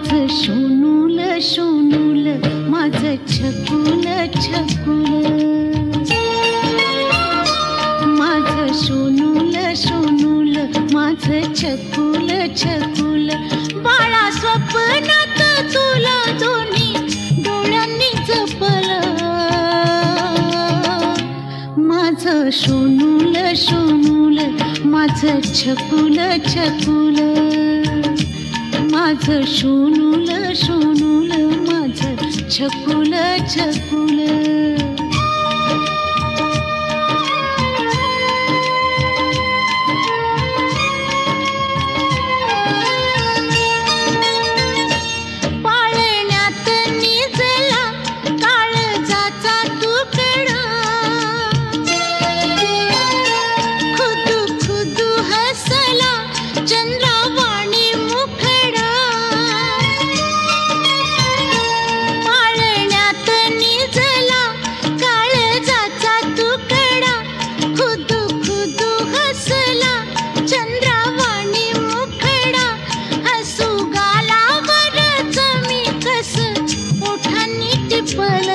माझं सोनूल सोनूल माझं छकुल छकुल माझं सोनूल सोनूल माझं छकुल छकुल बाळा स्वप्नात तुला दोन्ही डोळ्यांनी जपलं माझं सोनूल सोनूल माझं छकुल छकुल माझं सोनूल सोनूल माझं छकुल छकुल पाळण्यात निजला काळजाचा तुकडा खुदू खुदू हसला चंद्रावाणी मुखडा पाळण्यात निजला काळजाचा तुकडा खुदू खुदू हसला चंद्रावाणी मुखडा हसू गालावरच मी कस ओठांनी टिपलं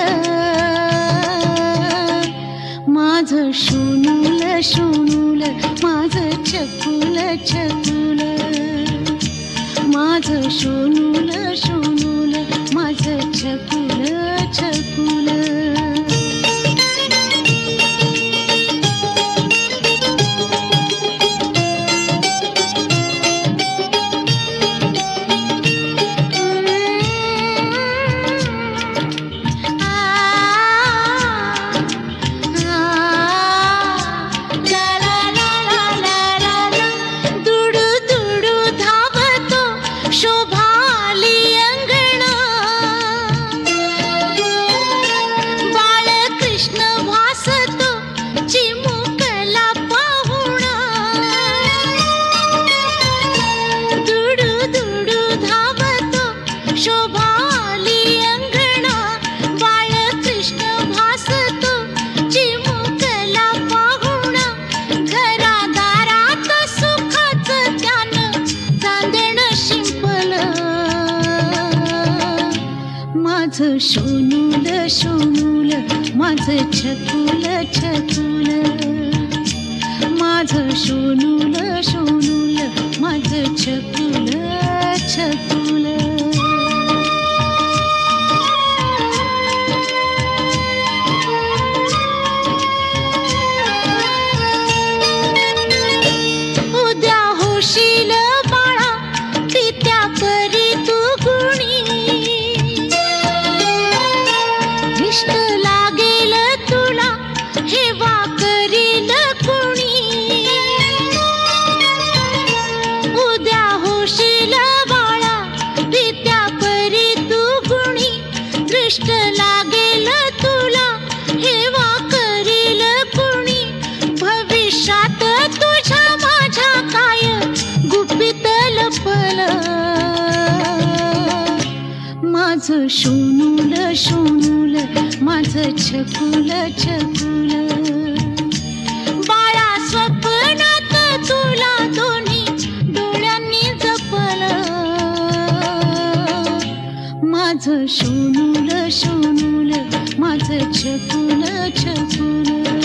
माझं सोनूल सोनूल माझं छकुल छकुल माझं सोनूल सोनूल माझं छकुल छकुल माझं सोनूल सोनूल माझं छकुल छकुल माझं सोनूल सोनूल माझं छकुल छकुल उद्या होशील बाळा पित्या परी तू गुणी इष्ट लागेल तुला हेवा करील कुणी उद्या होशील बाळा पित्या परी तू गुणी दृष्ट लागेल तुला हेवा करील कुणी भविष्यात तुझ्या माझ्या काय गुपित लपलं माझं सोनूल सोनूल माझं छकुल छकुल बाळा स्वप्नात तुला दोन्ही डोळ्यांनी जपलं माझं सोनूल सोनूल माझं छकुल छकुल